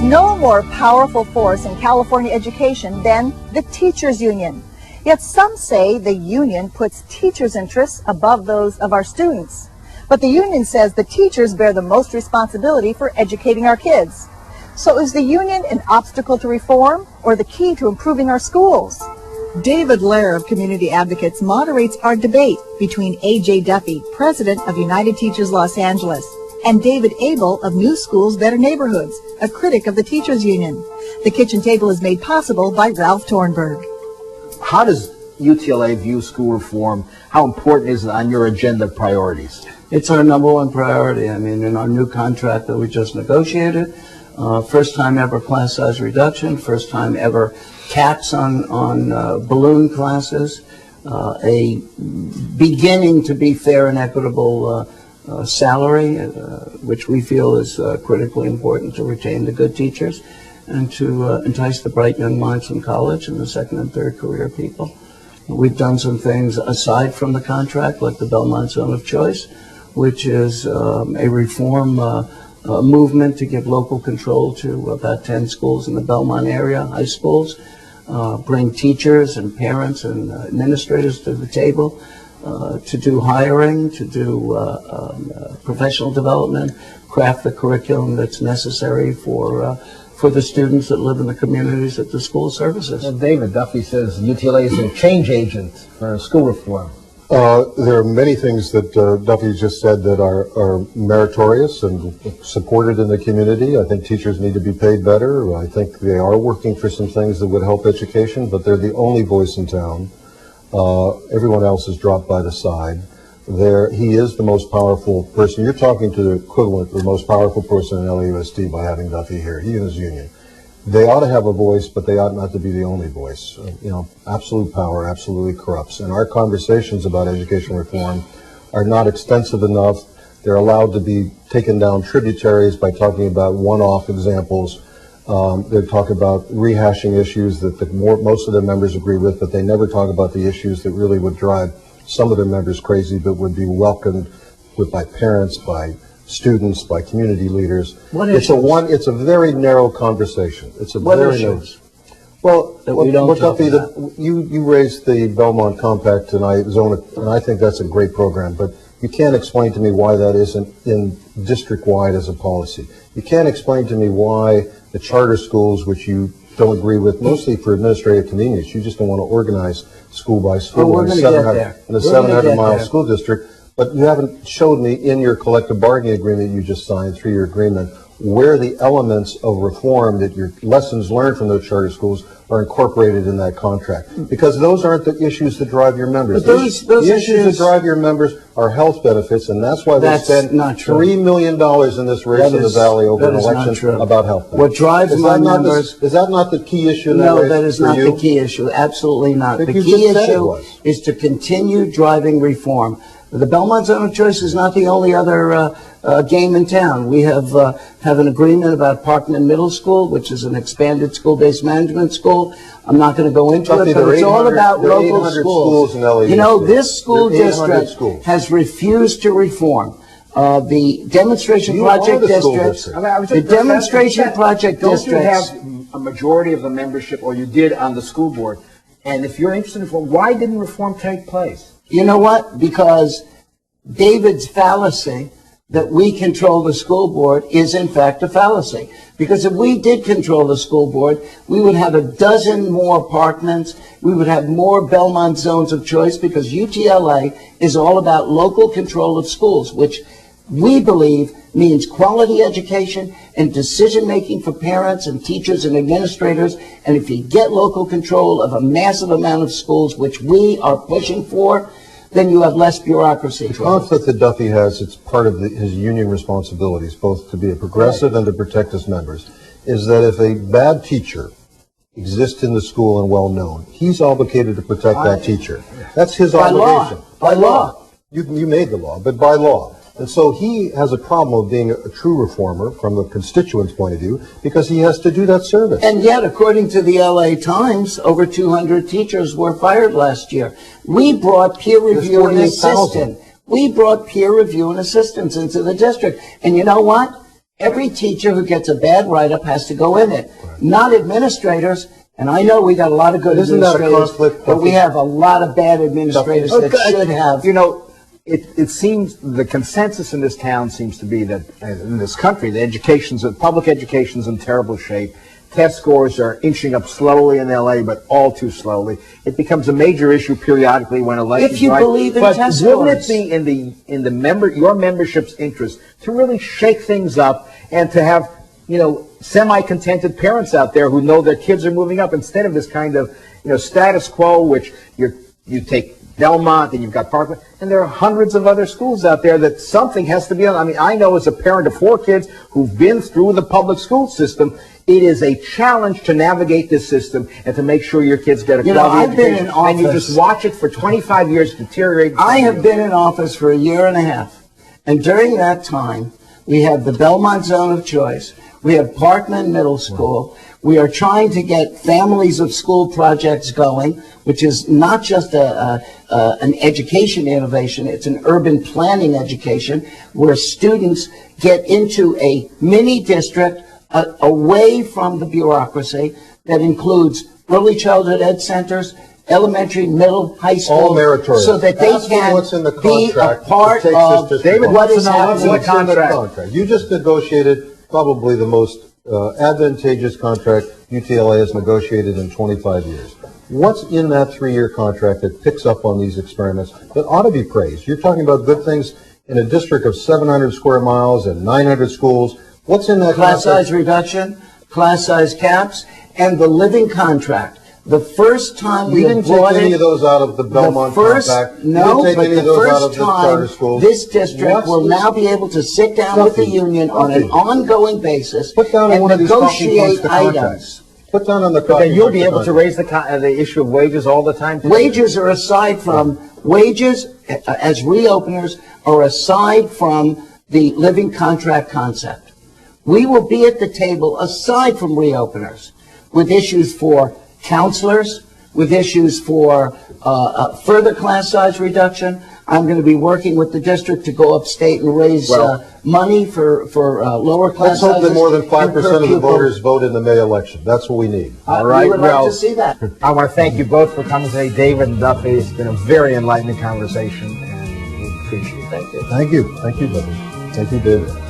no more powerful force in California education than the teachers' union. Yet some say the union puts teachers' interests above those of our students. But the union says the teachers bear the most responsibility for educating our kids. So is the union an obstacle to reform or the key to improving our schools? David Lehrer of Community Advocates moderates our debate between A.J. Duffy, president of United Teachers Los Angeles, and David Abel of New Schools, Better Neighborhoods, a critic of the teachers union. The kitchen table is made possible by Ralph Tornberg. How does UTLA view school reform? How important is it on your agenda of priorities? It's our number one priority. I mean, in our new contract that we just negotiated, first time ever class size reduction, first time ever caps on balloon classes, a beginning to be fair and equitable salary, which we feel is critically important to retain the good teachers and to entice the bright young minds from college and the second and third career people. We've done some things aside from the contract, like the Belmont Zone of Choice, which is a reform movement to give local control to about 10 schools in the Belmont area, high schools, bring teachers and parents and administrators to the table, to do hiring, to do professional development, craft the curriculum that's necessary for the students that live in the communities that the school services. Well, David, Duffy says UTLA is a change agent for school reform. There are many things that Duffy just said that are meritorious and supported in the community. I think teachers need to be paid better. I think they are working for some things that would help education, but they're the only voice in town. Everyone else is dropped by the side. He is the most powerful person. You're talking to the equivalent, the most powerful person in LAUSD by having Duffy here, he and his union. They ought to have a voice, but they ought not to be the only voice. Absolute power absolutely corrupts. And our conversations about education reform are not extensive enough. They're allowed to be taken down tributaries by talking about one-off examples. They talk about rehashing issues that most of their members agree with, but they never talk about the issues that really would drive some of their members crazy, but would be welcomed by parents, by students, by community leaders. It's a very narrow conversation. It's a very narrow. Well, you raised the Belmont Compact tonight, and I think that's a great program, but you can't explain to me why that isn't in district-wide as a policy. You can't explain to me why the charter schools, which you don't agree with, mostly for administrative convenience, you just don't want to organize school by school in a 700-mile school district, but you haven't showed me in your collective bargaining agreement you just signed, 3-year agreement, where the elements of reform that your lessons learned from those charter schools are incorporated in that contract. Because those aren't the issues that drive your members. But those issues that drive your members are health benefits, and that's why they spent $3 million in this race in the Valley over an election about health benefits. What drives my members... Is that not the key issue in that race? No, that is not the key issue. Absolutely not. The key issue is to continue driving reform. The Belmont Zone of Choice is not the only other game in town. We have an agreement about Parkman Middle School, which is an expanded school-based management school. I'm not going to go into it, but it's all about local schools. This school district has refused to reform. The demonstration project districts, the demonstration project districts. Don't you have a majority of the membership, or you did on the school board? And if you're interested in reform, why didn't reform take place? You know what? Because David's fallacy that we control the school board is in fact a fallacy. Because if we did control the school board, we would have a dozen more apartments. We would have more Belmont zones of choice, because UTLA is all about local control of schools, which we believe means quality education and decision-making for parents and teachers and administrators. And if you get local control of a massive amount of schools, which we are pushing for, then you have less bureaucracy. The conflict that Duffy has, it's part of his union responsibilities, both to be a progressive and to protect his members, is that if a bad teacher exists in the school and well-known, he's obligated to protect that teacher. That's his obligation. By law. You made the law, but by law. And so he has a problem of being a true reformer from the constituent's point of view, because he has to do that service. And yet, according to the LA Times, over 200 teachers were fired last year. We brought peer review and assistance. We brought peer review and assistance into the district. And you know what? Every teacher who gets a bad write-up has to go in it, not administrators. And I know we got a lot of good Isn't that a administrators, conflict? but we have a lot of bad administrators that should have. You know, it seems the consensus in this town seems to be that in this country, public education's in terrible shape. Test scores are inching up slowly in LA, but all too slowly. It becomes a major issue periodically when elections. If you believe in test but wouldn't scores. it be in your membership's interest to really shake things up and to have, you know, semi-contented parents out there who know their kids are moving up instead of this kind of, you know, status quo, which you take Belmont and you've got Parkland, and there are hundreds of other schools out there that something has to be on. I mean, I know as a parent of 4 kids who've been through the public school system, it is a challenge to navigate this system and to make sure your kids get a quality I've been education. in office. And you just watch it for 25 years deteriorate. I have been in office for a year and a half, and during that time, we have the Belmont Zone of Choice. We have Parkman Middle School. We are trying to get families of school projects going, which is not just an education innovation, it's an urban planning education where students get into a mini district away from the bureaucracy that includes early childhood ed centers, elementary, middle, high school, All meritorious. so that they Ask me can what's in the be a contract part that takes this of district David on. what is wants to know what's in happening. the contract. Contract. You just negotiated probably the most advantageous contract UTLA has negotiated in 25 years. What's in that 3-year contract that picks up on these experiments that ought to be praised? You're talking about good things in a district of 700 square miles and 900 schools. What's in that Class contract? size reduction, class size caps, and the living contract. The first time we You had didn't take brought any it, of those out of the Belmont the first, compact. You no, didn't take but any the of those out of first the charter time, schools. this district What's will this- now be able to sit down with the Duffy, union on an Duffy. ongoing basis Put down on and one of these talking points negotiate the items. contracts. Put down on the But then you'll be able to raise the issue of wages all the time. too. Wages are aside from, wages as reopeners are aside from the living contract concept. We will be at the table aside from reopeners with issues for counselors, with issues for further class size reduction. I'm going to be working with the district to go upstate and raise money for lower class Let's hope sizes. that more than and 5% per of the pupil. voters vote in the May election. That's what we need. All right, We would well, like to see that. I want to thank you both for coming today, David and Duffy. It's been a very enlightening conversation, and we appreciate it. Thank you. Thank you. Thank you, Debbie. Thank you, David.